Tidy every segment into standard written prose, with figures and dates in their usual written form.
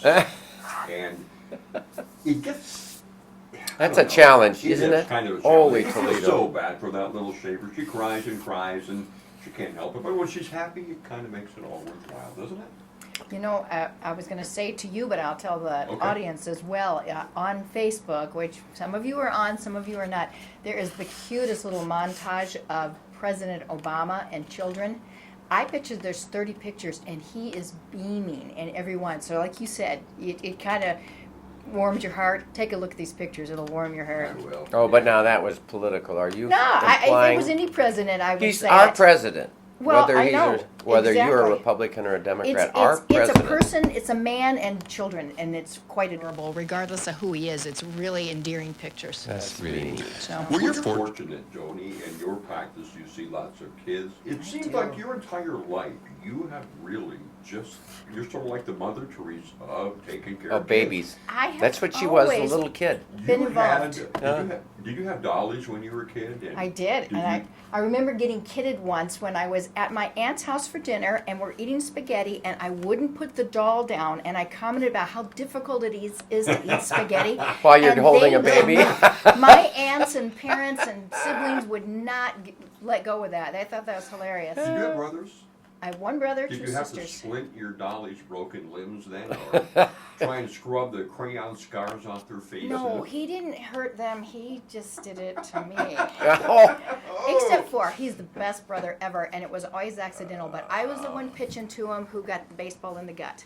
And it gets... That's a challenge, isn't it? It's kind of a Holy challenge. It feels Toledo. so bad for that little shaver. She cries and cries, and she can't help it. But when she's happy, it kind of makes it all worthwhile, doesn't it? You know, I was going to say to you, but I'll tell the audience as well. On Facebook, which some of you are on, some of you are not, there is the cutest little montage of President Obama and children. I pictured there's 30 pictures, and he is beaming in every one. So like you said, it kind of warms your heart. Take a look at these pictures. It'll warm your heart. I will. Oh, but now that was political. Are you No, if implying it was any president, I would he's say our it. president? Well, whether I he's know, whether you're a exactly. Republican or a Democrat, It's our a president. person, it's a man and children, and it's quite adorable. Regardless of who he is, it's really endearing pictures. That's really neat. So, Well, you're fortunate, Joni, in your practice you see lots of kids. It seems do. like your entire life you have really you're sort of like the Mother Teresa of taking care of babies. I have That's what she was, a always little kid. been involved. Did you have dollies when you were a kid? And I did, and I remember getting kidded once when I was at my aunt's house for dinner, and we're eating spaghetti, and I wouldn't put the doll down, and I commented about how difficult it is to eat spaghetti. While you're and holding they a baby? would not- my aunts and parents and siblings would not let go of that. They thought that was hilarious. Did you have brothers? I have one brother, Did two you have sisters. to splint your dolly's broken limbs then, or try and scrub the crayon scars off their faces? No, he didn't hurt them. He just did it to me. Oh, Except for he's the best brother ever, and it was always accidental. But I was the one pitching to him who got the baseball in the gut.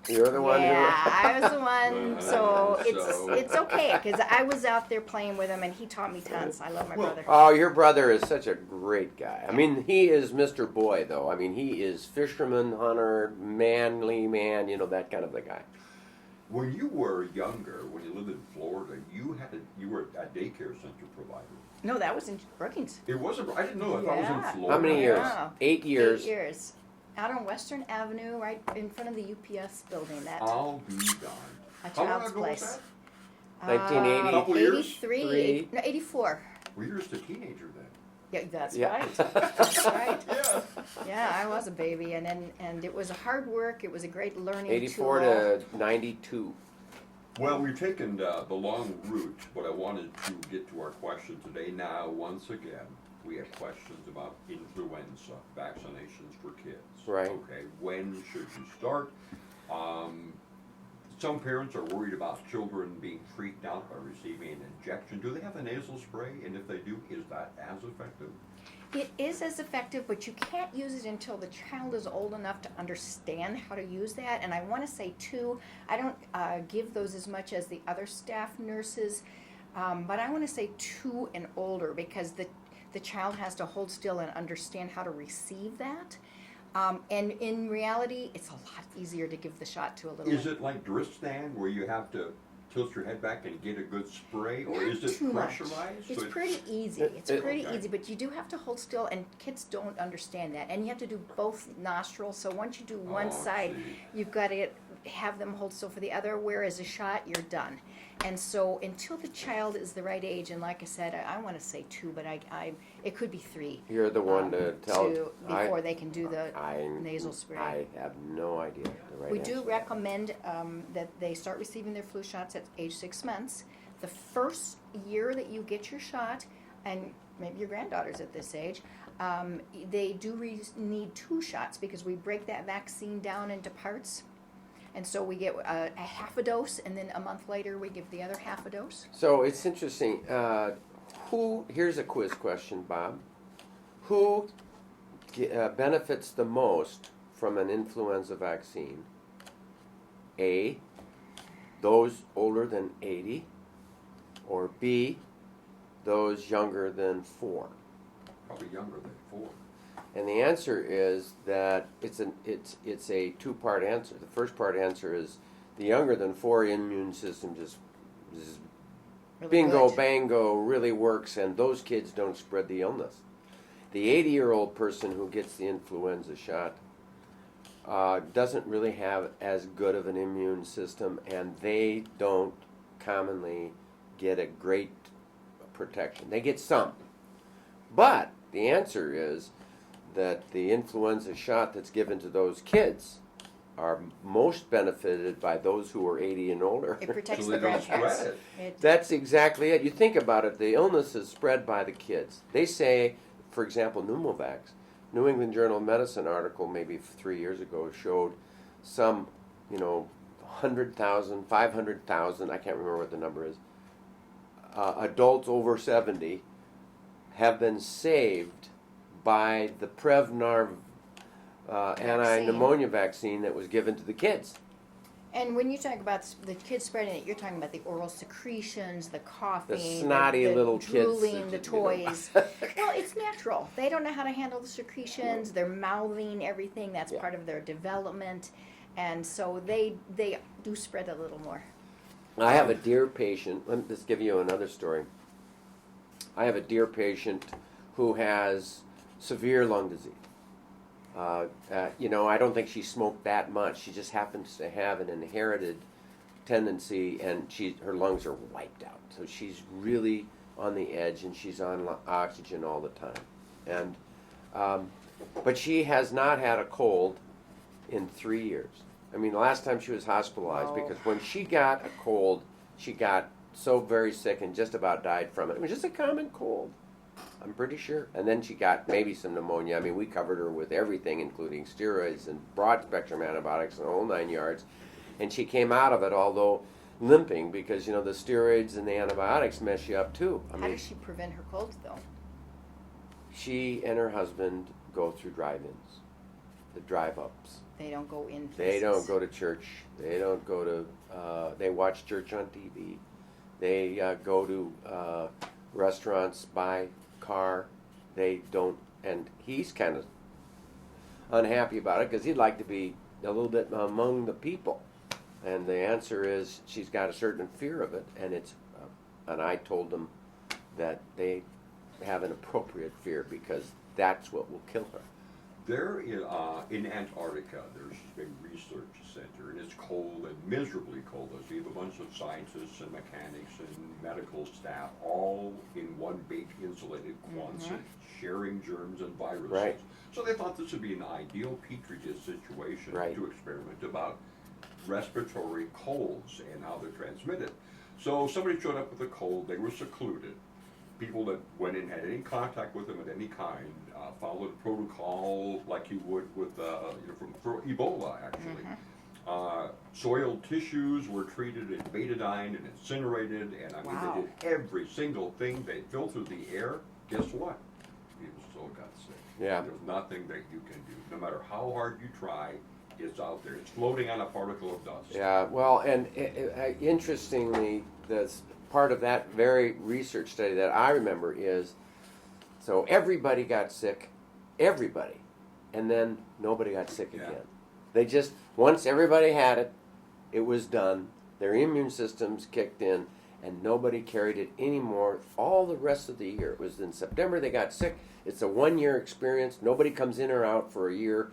you're the one Yeah, I was the one. So So- it's okay because I was out there playing with him, and he taught me tons. I love my brother. Oh, your brother is such a great guy. I mean, he is Mr. Boy, though. I mean, he is fisherman, hunter, manly man, that kind of a guy. When you were younger, when you lived in Florida, you were a daycare center provider. No, that was in Brookings. It wasn't. I didn't know. I thought it was Yeah. in Florida. How many years? Yeah. 8 years. 8 years. Out on Western Avenue, right in front of the UPS building. That I'll be darned. a How long child's ago place. was 1980. Couple years? 83, Three. no, 84. that? Well, you were just a teenager then. Yeah, that's Yeah. right. That's right. Yeah. Yeah, I was a baby, and it was hard work. It was a great learning 84 tool. to 92. Well, we've taken the long route, but I wanted to get to our question today. Now, once again, we have questions about influenza vaccinations for kids. Right. Okay, when should you start? Some parents are worried about children being freaked out by receiving an injection. Do they have a nasal spray? And if they do, is that as effective? It is as effective, but you can't use it until the child is old enough to understand how to use that. And I want to say, too, I don't give those as much as the other staff nurses, but I want to say 2 and older because the child has to hold still and understand how to receive that. And in reality, it's a lot easier to give the shot to a little Is it like Dristan, where you have to tilt your head back and get a good spray, or Not is it too much. pressurized? It's So pretty easy. It's pretty Okay. easy, but you do have to hold still, and kids don't understand that. And you have to do both nostrils. So once you do one Oh, side, see. you've got to have them hold still for the other. Whereas a shot, you're done. And so until the child is the right age, and like I said, I want to say 2, but it could be 3. You're the one to tell. Before they can do the I, nasal spray. I have no idea the right We answer do to that. recommend that they start receiving their flu shots at age 6 months. The first year that you get your shot, and maybe your granddaughter's at this age, they do need 2 shots because we break that vaccine down into parts. And so we get a half a dose, and then a month later we give the other half a dose. So it's interesting. Here's a quiz question, Bob. Who benefits the most from an influenza vaccine? A, those older than 80, or B, those younger than 4? Probably younger than 4. And the answer is that it's a 2-part answer. The first part answer is the younger than 4 immune system just Really bingo good. bango really works, and those kids don't spread the illness. The 80-year-old person who gets the influenza shot doesn't really have as good of an immune system, and they don't commonly get a great protection. They get some. But the answer is that the influenza shot that's given to those kids are most benefited by those who are 80 and older. It protects So the they don't grandparents. spread It- That's exactly it. You think about it, the illness is spread by the kids. They say, for example, pneumovax, New England Journal of Medicine article maybe 3 years ago showed some, 100,000, 500,000, I can't remember what the number is, adults over 70 have been saved by the Prevnar anti-pneumonia vaccine that was given to the kids. And when you talk about the kids spreading it, you're talking about the oral secretions, the coughing, The snotty the little kids drooling, that, the you know. toys. Well, it's natural. They don't know how to handle the secretions. They're mouthing everything. That's Yeah. part of their development, and so they do spread a little more. I have a dear patient. Let me just give you another story. I have a dear patient who has severe lung disease. I don't think she smoked that much. She just happens to have an inherited tendency, and her lungs are wiped out. So she's really on the edge, and she's on oxygen all the time. And but she has not had a cold in 3 years. I mean, the last time she was hospitalized, Oh. because when she got a cold, she got so very sick and just about died from it. It was just a common cold, I'm pretty sure. And then she got maybe some pneumonia. I mean, we covered her with everything, including steroids and broad spectrum antibiotics and the whole 9 yards. And she came out of it, although limping, because, the steroids and the antibiotics mess you up too. I How mean, does she prevent her colds, though? she and her husband go through drive-ins, the drive-ups. They don't go in. They places. don't go to church. They don't go to. They watch church on TV. They go to restaurants, buy car. They don't, and he's kind of unhappy about it because he'd like to be a little bit among the people. And the answer is she's got a certain fear of it, and it's. And I told them that they have an appropriate fear because that's what will kill her. There in Antarctica, there's a research center, and it's cold and miserably cold. So you have a bunch of scientists and mechanics and medical staff all in one big insulated Quonset, sharing germs and viruses. Right. So they thought this would be an ideal petri dish situation Right. to experiment about respiratory colds and how they're transmitted. So somebody showed up with a cold. They were secluded. People that went in had any contact with them of any kind followed a protocol like you would with for Ebola actually. Soiled tissues were treated in betadine and incinerated, and I mean Wow. they did every single thing. They filtered the air. Guess what? People still got sick. Yeah. There's nothing that you can do. No matter how hard you try, it's out there. It's floating on a particle of dust. Yeah, well, and interestingly, this part of that very research study that I remember is, so everybody got sick, everybody, and then nobody got sick Yeah. again. They just, once everybody had it, it was done, their immune systems kicked in, and nobody carried it anymore all the rest of the year. It was in September they got sick. It's a 1 year experience. Nobody comes in or out for a year.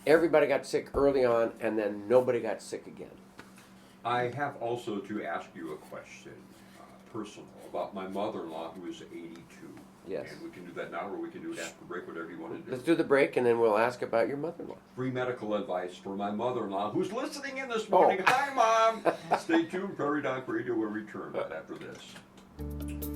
Everybody got sick early on, and then nobody got sick again. I have also to ask you a question, personal, about my mother-in-law who is 82. Yes. And we can do that now, or we can do it after the break, whatever you want to Let's do. do the break, and then we'll ask about your mother-in-law. Free medical advice for my mother-in-law who's listening in this morning. Oh. Hi, Mom! Stay tuned, Prairie Doc Radio will return right after this.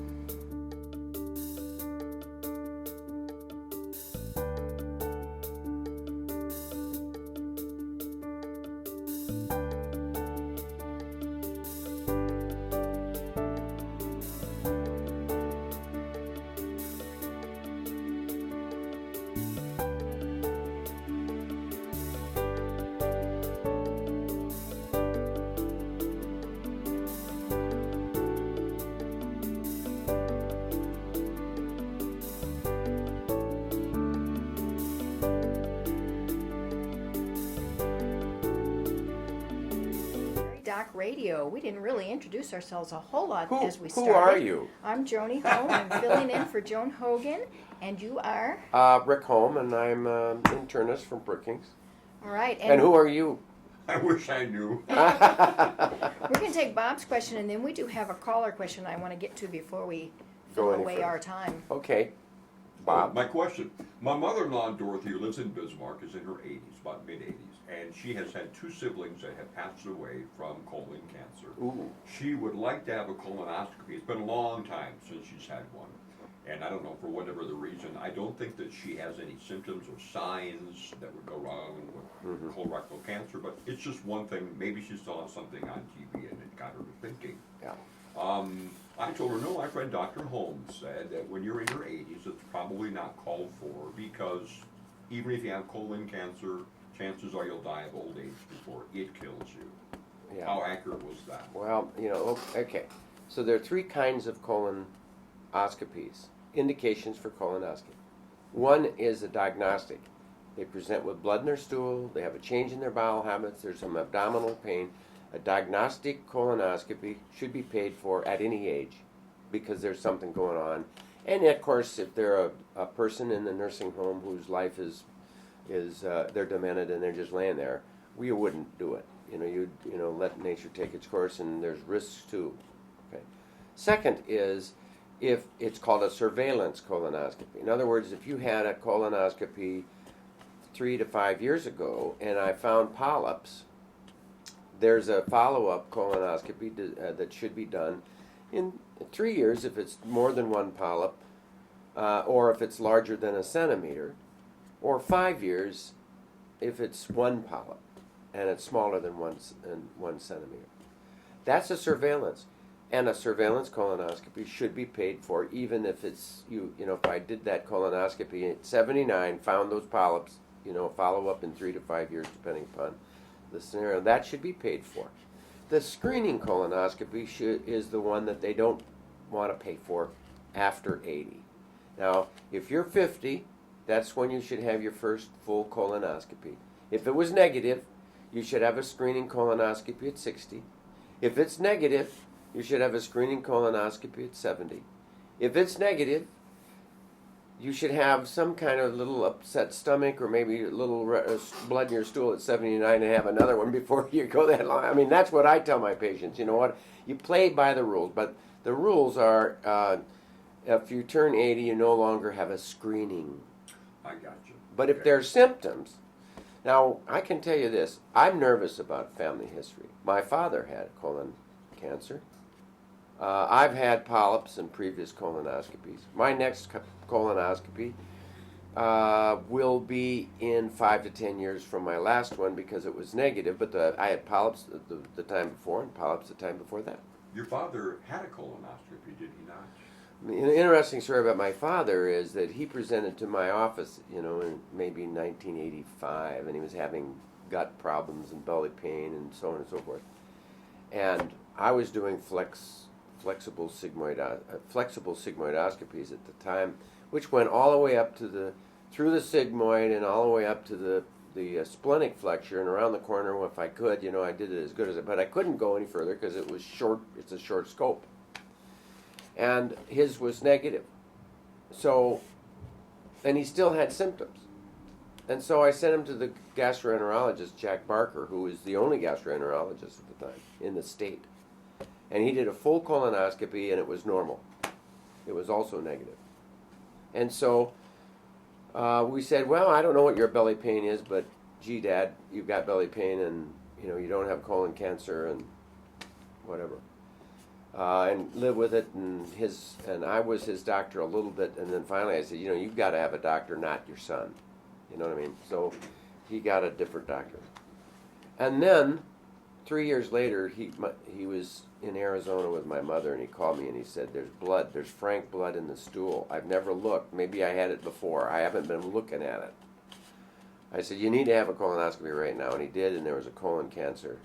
Prairie Doc Radio. We didn't really introduce ourselves a whole lot as we Who started. are you? I'm Joni Holm. I'm filling in for Joan Hogan, and you are. Rick Holm, and I'm an internist from Brookings. All right. And who are you? I wish I knew. We're going to take Bob's question, and then we do have a caller question I want to get to before we Go throw any away further. our time. Okay. Bob. My question. My mother-in-law, Dorothy, who lives in Bismarck, is in her 80s, about mid-80s. and she has had 2 siblings that have passed away from colon cancer. Ooh. She would like to have a colonoscopy. It's been a long time since she's had one. And I don't know, for whatever the reason, I don't think that she has any symptoms or signs that would go wrong with colorectal cancer, but it's just one thing. Maybe she saw something on TV and it got her to thinking. Yeah. I told her, no, my friend Dr. Holmes said that when you're in your 80s, it's probably not called for, because even if you have colon cancer, chances are you'll die of old age before it kills you. Yeah. How accurate was that? Well, okay. So there are 3 kinds of colonoscopies, indications for colonoscopy. One is a diagnostic. They present with blood in their stool, they have a change in their bowel habits, there's some abdominal pain. A diagnostic colonoscopy should be paid for at any age because there's something going on. And of course, if they're a person in the nursing home whose life is they're demented and they're just laying there, we wouldn't do it. You let nature take its course, and there's risks too. Okay. Second is if it's called a surveillance colonoscopy. In other words, if you had a colonoscopy 3 to 5 years ago and I found polyps, there's a follow-up colonoscopy that should be done in 3 years if it's more than 1 polyp, or if it's larger than a centimeter, or 5 years if it's 1 polyp and it's smaller than 1 centimeter. That's a surveillance. And a surveillance colonoscopy should be paid for, even if it's, if I did that colonoscopy at 79, found those polyps, follow up in 3 to 5 years, depending upon the scenario, that should be paid for. The screening colonoscopy is the one that they don't want to pay for after 80. Now, if you're 50, that's when you should have your first full colonoscopy. If it was negative, you should have a screening colonoscopy at 60. If it's negative, you should have a screening colonoscopy at 70. If it's negative, you should have some kind of little upset stomach or maybe a little blood in your stool at 79 and have another one before you go that long. I mean, that's what I tell my patients. You know what? You play by the rules, but the rules are if you turn 80, you no longer have a screening. I got you. But if there's symptoms, now I can tell you this, I'm nervous about family history. My father had colon cancer. I've had polyps in previous colonoscopies. My next colonoscopy will be in 5 to 10 years from my last one because it was negative, but I had polyps the time before and polyps the time before that. Your father had a colonoscopy, did he not? An interesting story about my father is that he presented to my office, in maybe 1985, and he was having gut problems and belly pain and so on and so forth. And I was doing flexible sigmoidoscopies at the time, which went all the way up to through the sigmoid and all the way up to the splenic flexure and around the corner. If I could, I did it as good as it, but I couldn't go any further because it was short. It's a short scope, and his was negative. So, and he still had symptoms, and so I sent him to the gastroenterologist Jack Barker, who is the only gastroenterologist at the time in the state. And he did a full colonoscopy, and it was normal. It was also negative. And so we said, well, I don't know what your belly pain is, but gee, Dad, you've got belly pain, and you don't have colon cancer, and whatever. And live with it. And I was his doctor a little bit, and then finally I said, you've got to have a doctor, not your son. You know what I mean? So he got a different doctor. And then 3 years later, he was in Arizona with my mother, and he called me and he said, there's frank blood in the stool. I've never looked. Maybe I had it before. I haven't been looking at it. I said, you need to have a colonoscopy right now, and he did, and there was a colon cancer,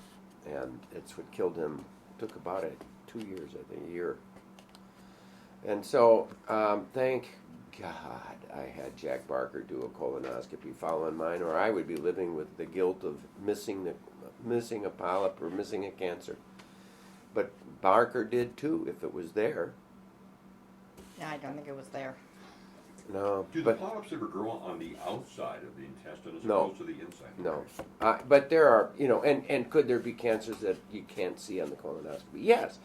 and it's what killed him. It took about 2 years, I think, a year. And so, thank God I had Jack Barker do a colonoscopy following mine, or I would be living with the guilt of missing a polyp or missing a cancer. But Barker did too, if it was there. No, I don't think it was there. No. Do the polyps ever grow on the outside of the intestine as opposed to the inside? No. But there are, and could there be cancers that you can't see on the colonoscopy? Yes.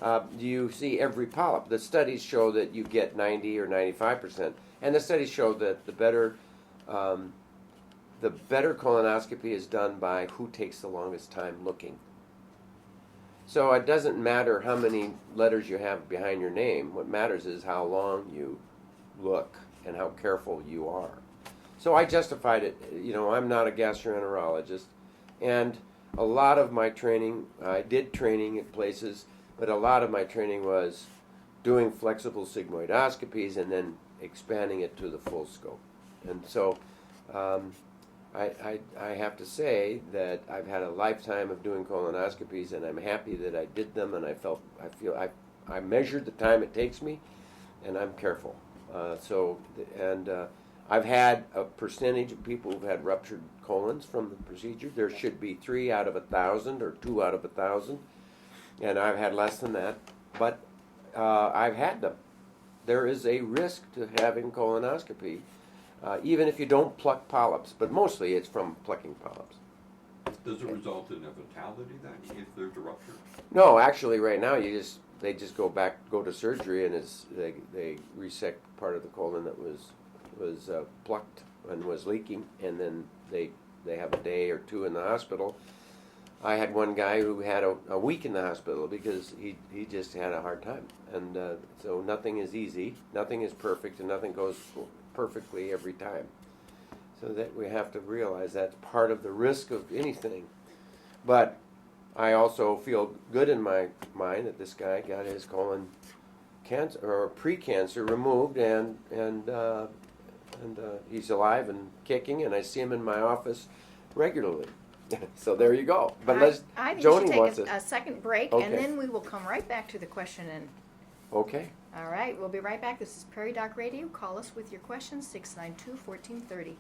Do you see every polyp? The studies show that you get 90 or 95%. And the studies show that the better the better colonoscopy is done by who takes the longest time looking. So it doesn't matter how many letters you have behind your name. What matters is how long you look and how careful you are. So I justified it. I'm not a gastroenterologist, and a lot of my training, I did training at places, but a lot of my training was doing flexible sigmoidoscopies and then expanding it to the full scope. And so I have to say that I've had a lifetime of doing colonoscopies, and I'm happy that I did them, and I measured the time it takes me, and I'm careful. I've had a percentage of people who've had ruptured colons from the procedure. There should be 3 out of 1,000 or 2 out of 1,000, and I've had less than that, but I've had them. There is a risk to having colonoscopy, even if you don't pluck polyps, but mostly it's from plucking polyps. Does it result in a fatality then, if there's a rupture? No, actually, right now they just go to surgery, and they resect part of the colon that was plucked and was leaking, and then they have a day or 2 in the hospital. I had one guy who had a week in the hospital because he just had a hard time, and so nothing is easy, nothing is perfect, and nothing goes perfectly every time. So that we have to realize that's part of the risk of anything. But I also feel good in my mind that this guy got his colon cancer or pre-cancer removed, and he's alive and kicking, and I see him in my office regularly. So there you go. But I think Joni we wants should take a second break, Okay. and then we will come right back to the question. And Okay. all right, we'll be right back. This is Prairie Doc Radio. Call us with your questions, 692-1430.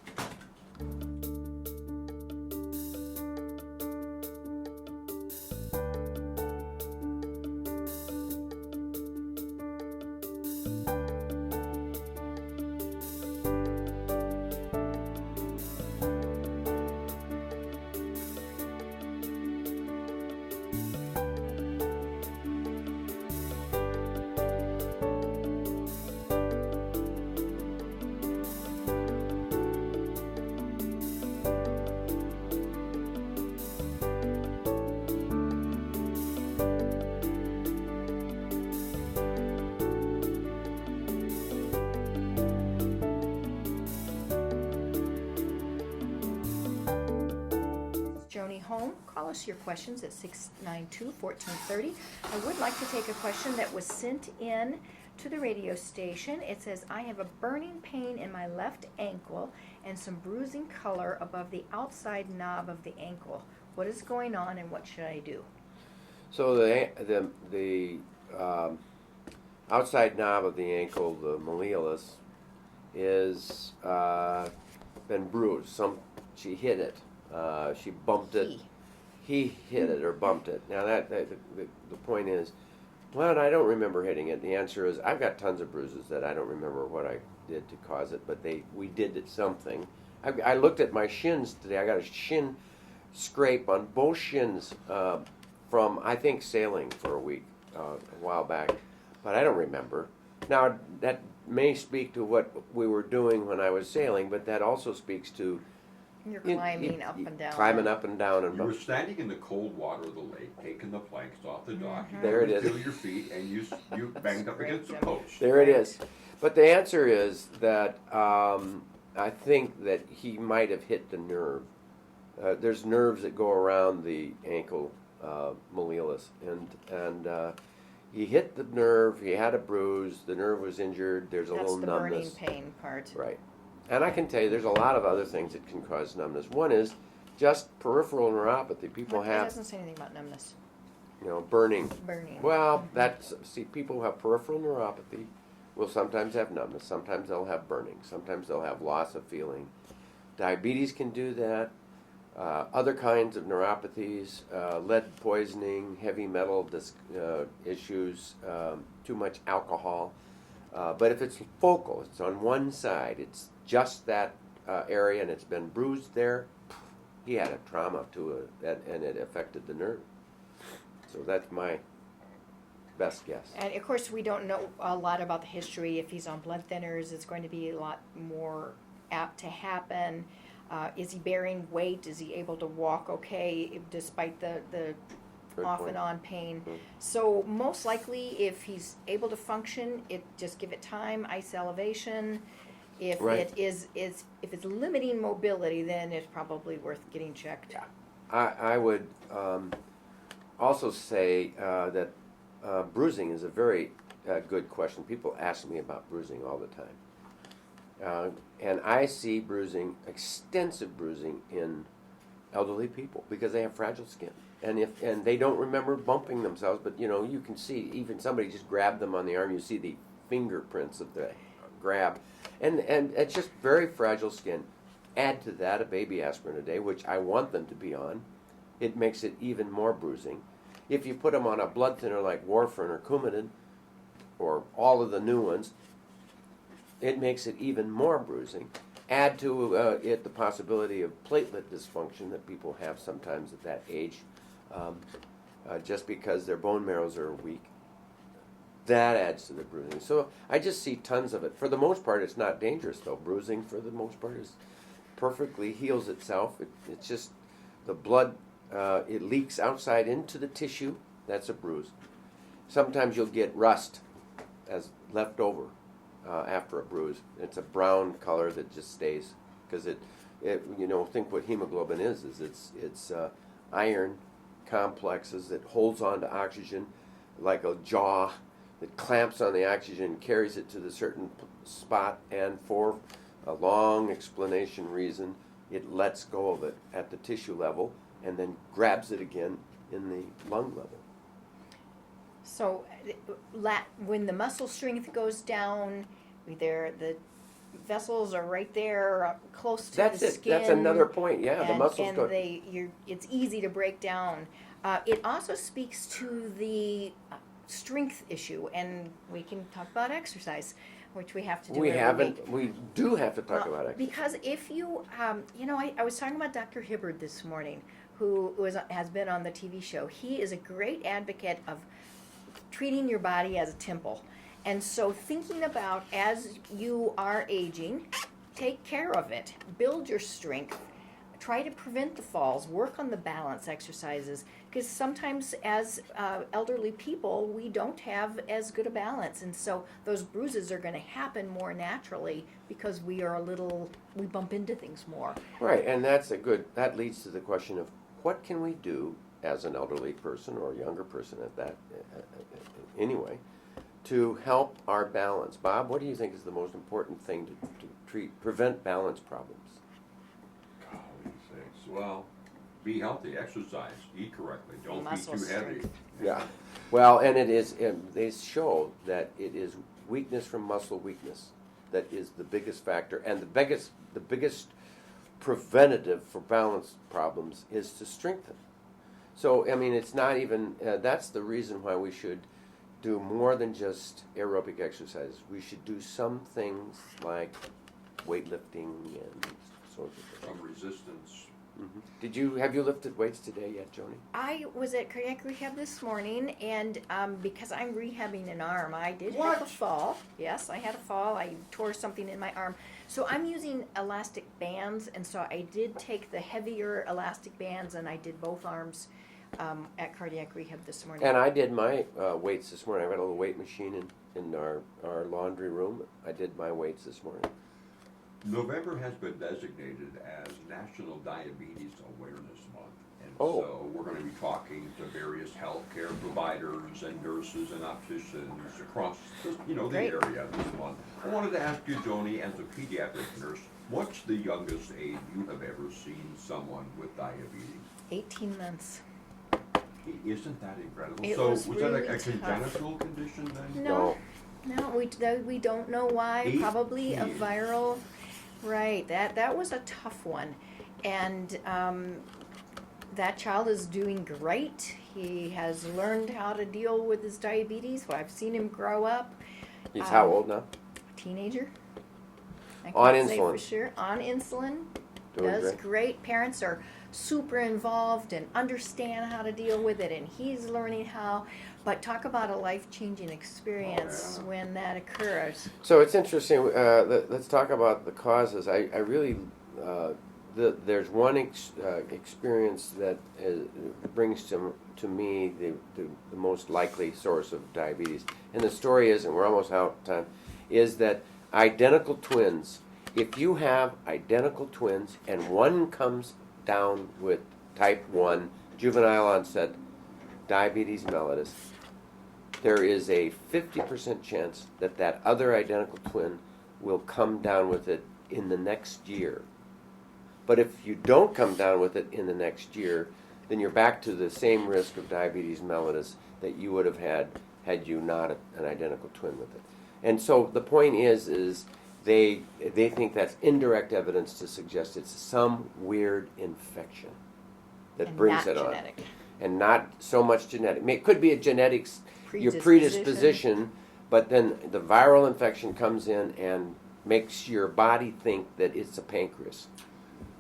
Joni Home. Call us your questions at 692-1430. I would like to take a question that was sent in to the radio station. It says, I have a burning pain in my left ankle and some bruising color above the outside knob of the ankle. What is going on, and what should I do? So the outside knob of the ankle, the malleolus, is been bruised. She hit it. She bumped it. He hit it or bumped it. Now the point is, well, I don't remember hitting it. The answer is, I've got tons of bruises that I don't remember what I did to cause it, but we did it something. I looked at my shins today. I got a shin scrape on both shins from, I think, sailing for a week a while back, but I don't remember. Now, that may speak to what we were doing when I was sailing, but that also speaks to You're climbing up and down. Climbing up and down. You were standing in the cold water of the lake, taking the planks off the dock. You There it is. Feel your feet, and you banged up against the post. There it is. But the answer is that I think that he might have hit the nerve. There's nerves that go around the ankle malleolus, and he hit the nerve. He had a bruise. The nerve was injured. There's a little numbness. That's the burning pain part. Right. And I can tell you, there's a lot of other things that can cause numbness. One is just peripheral neuropathy. People It have, doesn't say anything about numbness. burning. Burning. Well, people who have peripheral neuropathy will sometimes have numbness. Sometimes they'll have burning. Sometimes they'll have loss of feeling. Diabetes can do that. Other kinds of neuropathies, lead poisoning, heavy metal issues, too much alcohol. But if it's focal, it's on one side, it's just that area, and it's been bruised there, he had a trauma to it, and it affected the nerve. So that's my best guess. And of course, we don't know a lot about the history. If he's on blood thinners, it's going to be a lot more apt to happen. Is he bearing weight? Is he able to walk okay despite the Good off point. and on pain? Mhm. So most likely, if he's able to function, just give it time, ice elevation. If Right. it is if it's limiting mobility, then it's probably worth getting checked. Yeah. I would also say that bruising is a very good question. People ask me about bruising all the time. And I see bruising, extensive bruising, in elderly people because they have fragile skin. And they don't remember bumping themselves, but you can see, even somebody just grabbed them on the arm, you see the fingerprints of the grab. And it's just very fragile skin. Add to that a baby aspirin a day, which I want them to be on. It makes it even more bruising. If you put them on a blood thinner like warfarin or Coumadin, or all of the new ones, it makes it even more bruising. Add to it the possibility of platelet dysfunction that people have sometimes at that age, just because their bone marrows are weak. That adds to the bruising. So I just see tons of it. For the most part, it's not dangerous, though. Bruising, for the most part, is perfectly heals itself. It's just the blood, it leaks outside into the tissue. That's a bruise. Sometimes you'll get rust as left over after a bruise. It's a brown color that just stays because think what hemoglobin is it's iron complexes that holds on to oxygen like a jaw that clamps on the oxygen, carries it to the certain spot, and for a long explanation reason, it lets go of it at the tissue level and then grabs it again in the lung level. So when the muscle strength goes down, the vessels are right there close to That's the it. skin. That's another point. Yeah, the muscles and go. it's easy to break down. It also speaks to the strength issue, and we can talk about exercise, which we have to do. We every haven't. week. We do have to talk Well, about it. because if you, I was talking about Dr. Hibbard this morning, who has been on the TV show. He is a great advocate of treating your body as a temple. And so thinking about as you are aging, take care of it, build your strength, try to prevent the falls, work on the balance exercises, because sometimes as elderly people, we don't have as good a balance. And so those bruises are going to happen more naturally because we bump into things more. Right, and that leads to the question of what can we do as an elderly person or a younger person at that, anyway, to help our balance. Bob, what do you think is the most important thing to prevent balance problems? Golly sakes. Well, be healthy, exercise, eat correctly, don't be Muscle too heavy. strength. Yeah. Well, and they show that it is weakness from muscle weakness that is the biggest factor, and the biggest preventative for balance problems is to strengthen. So, I mean, it's not even, that's the reason why we should do more than just aerobic exercise. We should do some things like weightlifting and sorts of things. Some resistance. Mm-hmm. Have you lifted weights today yet, Joni? I was at cardiac rehab this morning, and because I'm rehabbing an arm, I did What? have a fall. Yes, I had a fall. I tore something in my arm. So I'm using elastic bands, and so I did take the heavier elastic bands, and I did both arms at cardiac rehab this morning. And I did my weights this morning. I got a little weight machine in our laundry room. I did my weights this morning. November has been designated as National Diabetes Awareness Month. And Oh. so we're going to be talking to various healthcare providers and nurses and opticians across the Great. area this month. I wanted to ask you, Joni, as a pediatric nurse, what's the youngest age you have ever seen someone with diabetes? 18 months. Isn't that incredible? It So was was really that a tough. congenital condition then? No, we don't know why. Probably a 18. viral. Right. That was a tough one, and that child is doing great. He has learned how to deal with his diabetes. Well, I've seen him grow up. He's how old now? Teenager. I On can't say insulin. for sure. On insulin. Doing Does great. great. Parents are super involved and understand how to deal with it, and he's learning how. But talk about a life-changing experience yeah. when that occurs. So it's interesting. Let's talk about the causes. I really there's one experience that brings to me the most likely source of diabetes, and the story is, and we're almost out of time, is that identical twins, if you have identical twins and one comes down with type 1 juvenile onset diabetes mellitus, there is a 50% chance that that other identical twin will come down with it in the next year. But if you don't come down with it in the next year, then you're back to the same risk of diabetes mellitus that you would have had you not an identical twin with it. And so the point is they think that's indirect evidence to suggest it's some weird infection that And brings not it genetic. on. And not so much genetic. It could be a genetics, your predisposition, but then the viral infection comes in and makes your body think that it's a pancreas.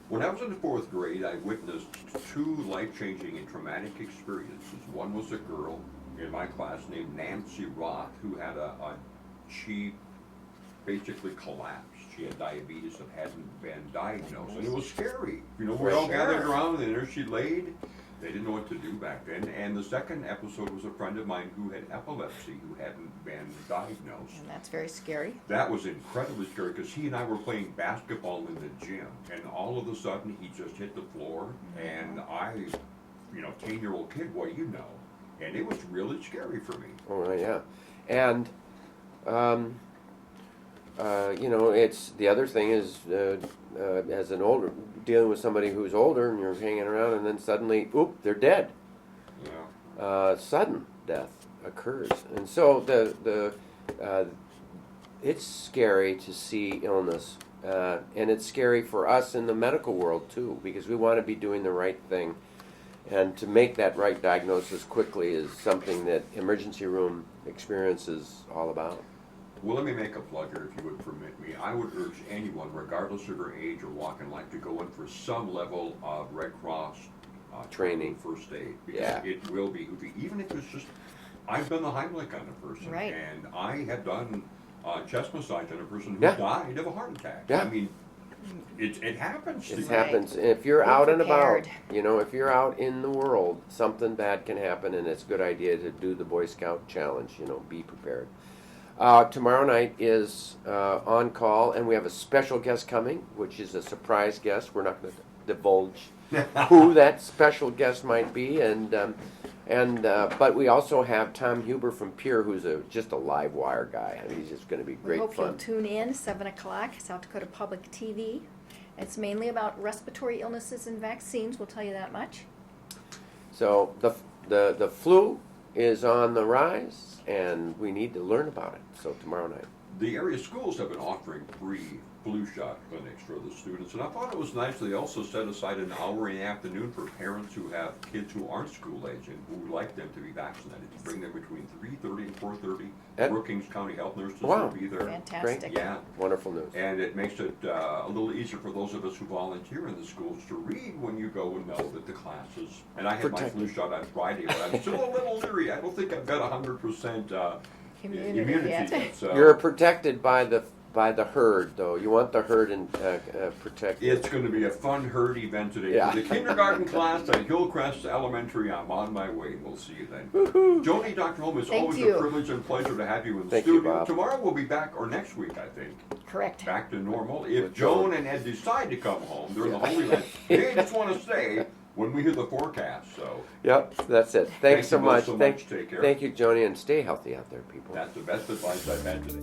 When I was in the 4th grade, I witnessed 2 life-changing and traumatic experiences. One was a girl in my class named Nancy Roth who had she basically collapsed. She had diabetes that hadn't been diagnosed, and it was scary. You know, we all gathered around, and there she laid. They didn't know what to do back then. And the second episode was a friend of mine who had epilepsy, who hadn't been diagnosed. And that's very scary. That was incredibly scary because he and I were playing basketball in the gym, and all of a sudden he just hit the floor, and I, 10-year-old kid, what do you know? And it was really scary for me. Oh, yeah. And, it's, the other thing is, as an older, dealing with somebody who's older and you're hanging around and then suddenly, they're dead. Yeah. Sudden death occurs. And so it's scary to see illness. And it's scary for us in the medical world too, because we want to be doing the right thing. And to make that right diagnosis quickly is something that emergency room experience is all about. Well, let me make a plug here, if you would permit me. I would urge anyone, regardless of their age or walk in life, to go in for some level of Red Cross Training. First aid. Because it will be, even if it's just, I've done the Heimlich on a person. Right. And I have done chest massage on a person who Yeah. died of a heart attack. Yeah. I mean, it happens. It to happens. If you're Be out and about, prepared. if you're out in the world, something bad can happen, and it's a good idea to do the Boy Scout challenge, be prepared. Tomorrow night is On Call, and we have a special guest coming, which is a surprise guest. We're not going to divulge who that special guest might be, but we also have Tom Huber from Pure, who's just a live wire guy. I mean, he's just going to be We great hope fun. you'll tune in, 7 o'clock, South Dakota Public TV. It's mainly about respiratory illnesses and vaccines, we'll tell you that much. So the flu is on the rise, and we need to learn about it. So tomorrow night. The area schools have been offering free flu shot clinics for the students, and I thought it was nice they also set aside an hour in the afternoon for parents who have kids who aren't school age and who would like them to be vaccinated. You bring them between 3:30 and 4:30. Brookings County Health Nurses will be there. Fantastic. Yeah. Wonderful news. And it makes it a little easier for those of us who volunteer in the schools to read when you go and know that the classes. And I had my flu shot on Friday, but I'm still a little leery. I don't think I've got 100% immunity yet. So. You're protected by the herd, though. You want the herd protected. It's going to be a fun herd event today. Yeah. For the kindergarten class at Hillcrest Elementary, I'm on my way. We'll see you then. Woo-hoo. Joni, Dr. Holm, it's Thank always you. a privilege and pleasure to have you in the Thank you, studio. Bob. Tomorrow we'll be back, or next week, I think. Correct. Back to normal. If With Joan Joan. and Ed decide to come home during the Holy Land, they just want to stay when we hear the forecast. So Yep, that's it. Thanks so you both much. so much. Take care. Thank you, Joni, and stay healthy out there, people. That's the best advice I've had today.